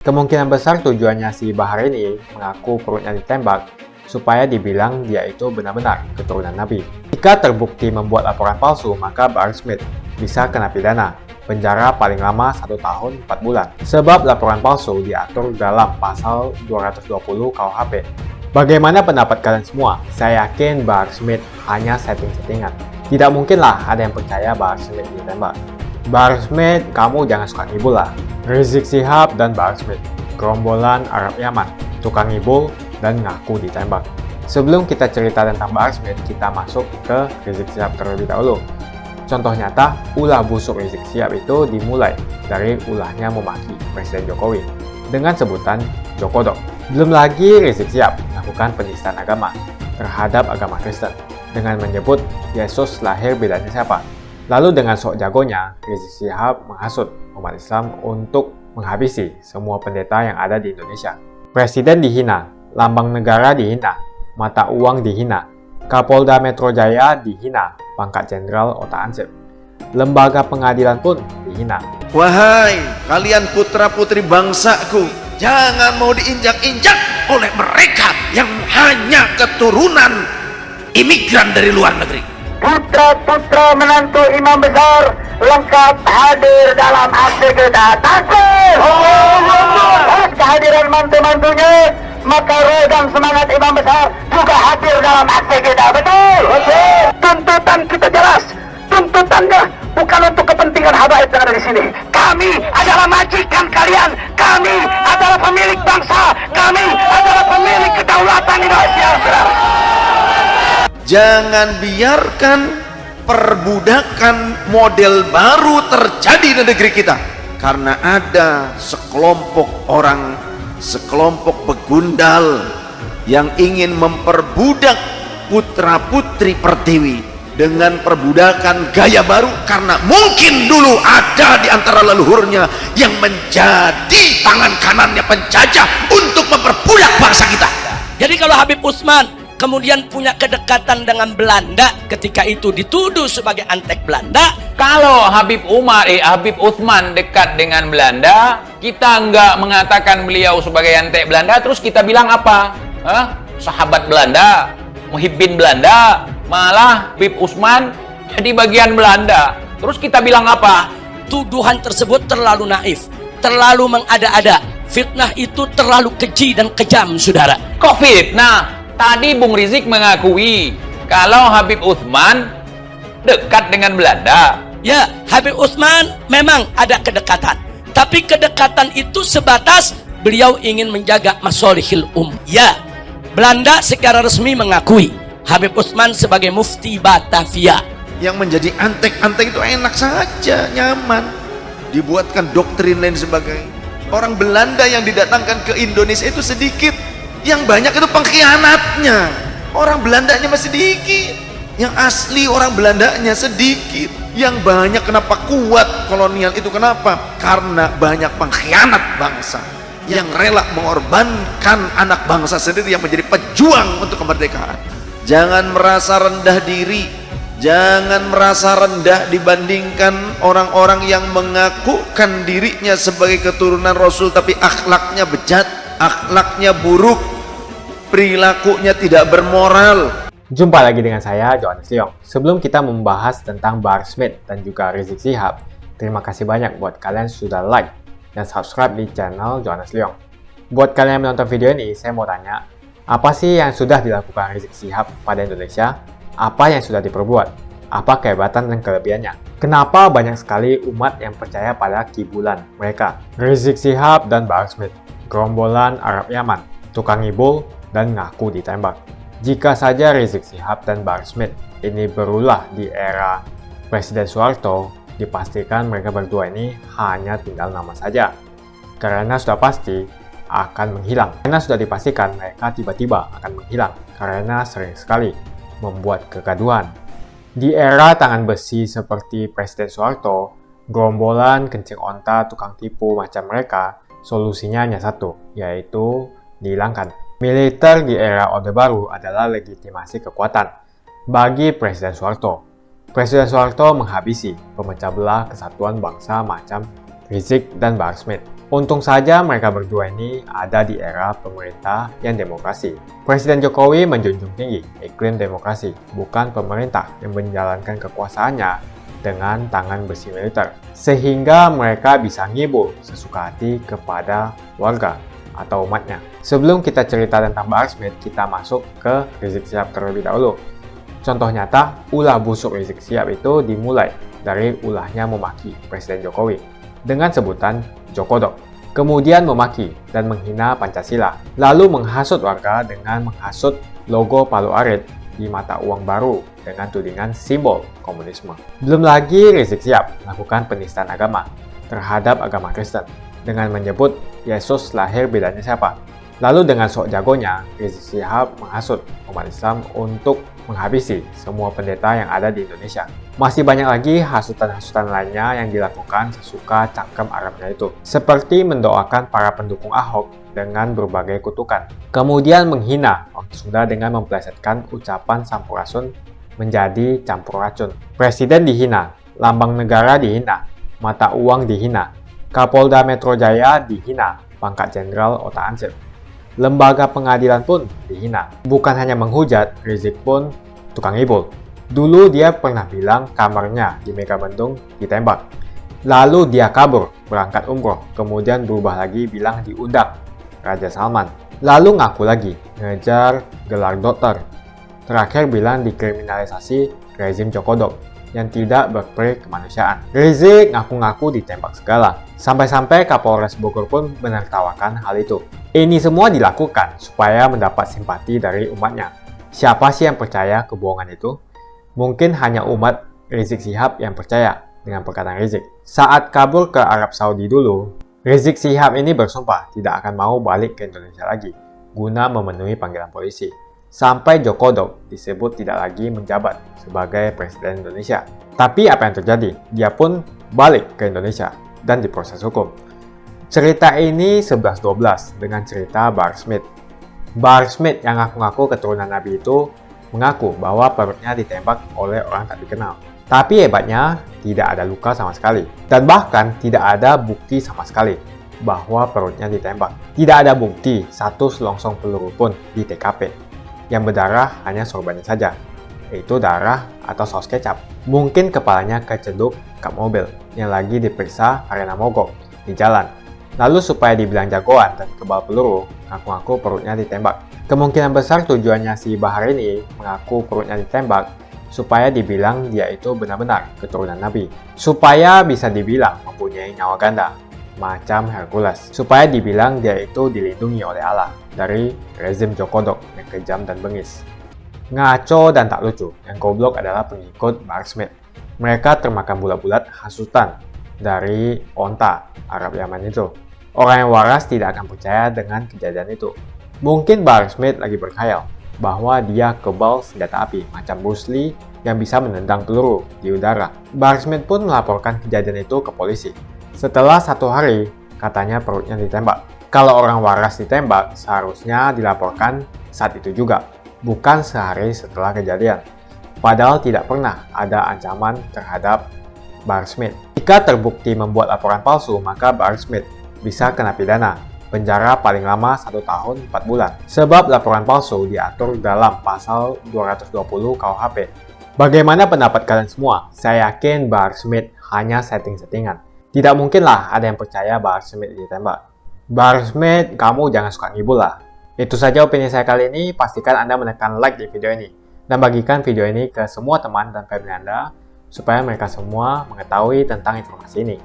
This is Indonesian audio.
Kemungkinan besar tujuannya si Bahar ini mengaku perutnya ditembak supaya dibilang dia itu benar-benar keturunan Nabi. Jika terbukti membuat laporan palsu, maka Bahar Smith bisa kena pidana, penjara paling lama 1 tahun 4 bulan. Sebab laporan palsu diatur dalam pasal 220 KUHP. Bagaimana pendapat kalian semua? Saya yakin Bahar Smith hanya setting-settingan. Tidak mungkinlah ada yang percaya Bahar Smith ditembak. Bahar Smith, kamu jangan suka ngibul lah. Rizik Syihab dan Bahar Smith, gerombolan Arab Yaman, tukang ngibul dan ngaku ditembak. Sebelum kita cerita tentang Bahar Smith, kita masuk ke Rizik Syihab terlebih dahulu. Contoh nyata, ulah busuk Rizik Syihab itu dimulai dari ulahnya memaki Presiden Jokowi dengan sebutan Jokodok. Belum lagi Rizik Syihab melakukan penistaan agama terhadap agama Kristen dengan menyebut Yesus lahir bedanya siapa. Lalu dengan sok jagonya, Rizik Syihab menghasut umat Islam untuk menghabisi semua pendeta yang ada di Indonesia. Presiden dihina, lambang negara dihina, mata uang dihina, Kapolda Metro Jaya dihina, pangkat jenderal Ota Ansip. Lembaga pengadilan pun dihina. Wahai kalian putra-putri bangsaku, jangan mau diinjak-injak oleh mereka yang hanya keturunan imigran dari luar negeri. Putra-putra menantu imam besar lengkap hadir dalam aksi kita. Takbir! Kehadiran mantu-mantunya, maka roh dan semangat imam besar juga hadir dalam aksi kita. Betul? Betul. Tuntutan kita jelas. Tuntutannya bukan untuk kepentingan habaib yang ada di sini. Kami adalah majikan kalian. Kami adalah pemilik bangsa. Kami adalah pemilik kedaulatan Indonesia. Jangan biarkan perbudakan model baru terjadi di negeri kita. Karena ada sekelompok orang, sekelompok begundal yang ingin memperbudak putra-putri pertiwi dengan perbudakan gaya baru. Karena mungkin dulu ada di antara leluhurnya yang menjadi tangan kanannya penjajah untuk memperbudak bangsa kita. Jadi kalau Habib Utsman kemudian punya kedekatan dengan Belanda, ketika itu dituduh sebagai antek Belanda. Kalau Habib Utsman dekat dengan Belanda, kita nggak mengatakan beliau sebagai antek Belanda, terus kita bilang apa? Sahabat Belanda, muhibbin Belanda, malah Habib Utsman jadi bagian Belanda. Terus kita bilang apa? Tuduhan tersebut terlalu naif, terlalu mengada-ada. Fitnah itu terlalu keji dan kejam, saudara. Kok fitnah? Tadi Bung Rizik mengakui kalau Habib Utsman dekat dengan Belanda. Ya, Habib Utsman memang ada kedekatan. Tapi kedekatan itu sebatas beliau ingin menjaga masolihil Ya, Belanda secara resmi mengakui Habib Utsman sebagai mufti Batavia. Yang menjadi antek-antek itu enak saja, nyaman. Dibuatkan doktrin dan sebagainya. Orang Belanda yang didatangkan ke Indonesia itu sedikit. Yang banyak itu pengkhianatnya. Orang Belandanya masih sedikit. Yang asli orang Belandanya sedikit. Yang banyak kenapa kuat kolonial itu kenapa? Karena banyak pengkhianat bangsa yang rela mengorbankan anak bangsa sendiri yang menjadi pejuang untuk kemerdekaan. Jangan merasa rendah diri. Jangan merasa rendah dibandingkan orang-orang yang mengakukan dirinya sebagai keturunan Rasul tapi akhlaknya bejat, akhlaknya buruk, perilakunya tidak bermoral. Jumpa lagi dengan saya, Johannes Leong. Sebelum kita membahas tentang Bahar Smith dan juga Rizik Syihab, terima kasih banyak buat kalian sudah like dan subscribe di channel Johannes Leong. Buat kalian yang menonton video ini, saya mau tanya, apa sih yang sudah dilakukan Rizik Syihab pada Indonesia? Apa yang sudah diperbuat? Apa kehebatan dan kelebihannya? Kenapa banyak sekali umat yang percaya pada kibulan mereka? Rizik Syihab dan Bahar Smith, gerombolan Arab Yaman, tukang ngibul dan ngaku ditembak. Jika saja Rizik Syihab dan Bahar Smith ini berulah di era Presiden Soeharto, dipastikan mereka berdua ini hanya tinggal nama saja. Karena sudah pasti akan menghilang. Karena sudah dipastikan mereka tiba-tiba akan menghilang. Karena sering sekali membuat kegaduhan. Di era tangan besi seperti Presiden Soeharto, gerombolan kencing onta tukang tipu macam mereka, solusinya hanya satu, yaitu dihilangkan. Militer di era Orde Baru adalah legitimasi kekuatan bagi Presiden Soeharto. Presiden Soeharto menghabisi pemecah belah kesatuan bangsa macam Rizik dan Bahar Smith. Untung saja mereka berdua ini ada di era pemerintah yang demokrasi. Presiden Jokowi menjunjung tinggi iklim demokrasi, bukan pemerintah yang menjalankan kekuasaannya dengan tangan besi militer. Sehingga mereka bisa ngibul sesuka hati kepada warga atau umatnya. Sebelum kita cerita tentang Bahar Smith, kita masuk ke Rizik Syihab terlebih dahulu. Contoh nyata, ulah busuk Rizik Syihab itu dimulai dari ulahnya memaki Presiden Jokowi dengan sebutan Jokodok. Kemudian memaki dan menghina Pancasila. Lalu menghasut warga dengan menghasut logo Palu Arit di mata uang baru dengan tudingan simbol komunisme. Belum lagi Rizik Syihab melakukan penistaan agama terhadap agama Kristen dengan menyebut Yesus lahir bedanya siapa. Lalu dengan sok jagonya, Rizik Syihab menghasut umat Islam untuk menghabisi semua pendeta yang ada di Indonesia. Masih banyak lagi hasutan-hasutan lainnya yang dilakukan sesuka cangkem Arabnya itu. Seperti mendoakan para pendukung Ahok dengan berbagai kutukan. Kemudian menghina orang Sunda dengan memplesetkan ucapan Sampurasun menjadi campur racun. Presiden dihina, lambang negara dihina, mata uang dihina, Kapolda Metro Jaya dihina, pangkat Jenderal Ota Ansip. Lembaga pengadilan pun dihina. Bukan hanya menghujat, Rizik pun tukang ibul. Dulu dia pernah bilang kamarnya di Megamendung ditembak. Lalu dia kabur, berangkat umroh, kemudian berubah lagi bilang diundang Raja Salman. Lalu ngaku lagi, ngejar gelar dokter. Terakhir bilang dikriminalisasi rezim Jokodok yang tidak berperi kemanusiaan. Rizik ngaku-ngaku ditembak segala. Sampai-sampai Kapolres Bogor pun menertawakan hal itu. Ini semua dilakukan supaya mendapat simpati dari umatnya. Siapa sih yang percaya kebohongan itu? Mungkin hanya umat Rizik Syihab yang percaya dengan perkataan Rizik. Saat kabur ke Arab Saudi dulu, Rizik Syihab ini bersumpah tidak akan mau balik ke Indonesia lagi guna memenuhi panggilan polisi. Sampai Jokodok disebut tidak lagi menjabat sebagai Presiden Indonesia. Tapi apa yang terjadi? Dia pun balik ke Indonesia dan diproses hukum. Cerita ini 11-12 dengan cerita Bahar Smith. Bahar Smith yang ngaku-ngaku keturunan Nabi itu mengaku bahwa perutnya ditembak oleh orang tak dikenal. Tapi hebatnya, tidak ada luka sama sekali. Dan bahkan tidak ada bukti sama sekali bahwa perutnya ditembak. Tidak ada bukti satu selongsong peluru pun di TKP. Yang berdarah hanya sorbannya saja, yaitu darah atau saus kecap. Mungkin kepalanya keceduk kap mobil yang lagi diperiksa arena mogok di jalan. Lalu supaya dibilang jagoan dan kebal peluru, ngaku-ngaku perutnya ditembak. Kemungkinan besar tujuannya si Bahar ini mengaku perutnya ditembak supaya dibilang dia itu benar-benar keturunan Nabi. Supaya bisa dibilang mempunyai nyawa ganda, macam Hercules. Supaya dibilang dia itu dilindungi oleh Allah dari rezim Jokodok yang kejam dan bengis. Ngaco dan tak lucu, yang goblok adalah pengikut Bahar Smith. Mereka termakan bulat-bulat hasutan dari onta Arab Yaman itu. Orang yang waras tidak akan percaya dengan kejadian itu. Mungkin Bahar Smith lagi berkhayal bahwa dia kebal senjata api macam Bruce Lee yang bisa menendang peluru di udara. Bahar Smith pun melaporkan kejadian itu ke polisi. Setelah 1 hari, katanya perutnya ditembak. Kalau orang waras ditembak, seharusnya dilaporkan saat itu juga, bukan sehari setelah kejadian. Padahal tidak pernah ada ancaman terhadap Bahar Smith. Jika terbukti membuat laporan palsu, maka Bahar Smith bisa kena pidana, penjara paling lama 1 tahun 4 bulan. Sebab laporan palsu diatur dalam pasal 220 KUHP. Bagaimana pendapat kalian semua? Saya yakin Bahar Smith hanya setting-settingan. Tidak mungkinlah ada yang percaya Bahar Smith ditembak. Bahar Smith, kamu jangan suka ngibul lah. Itu saja opini saya kali ini. Pastikan Anda menekan like di video ini. Dan bagikan video ini ke semua teman dan family Anda supaya mereka semua mengetahui tentang informasi ini.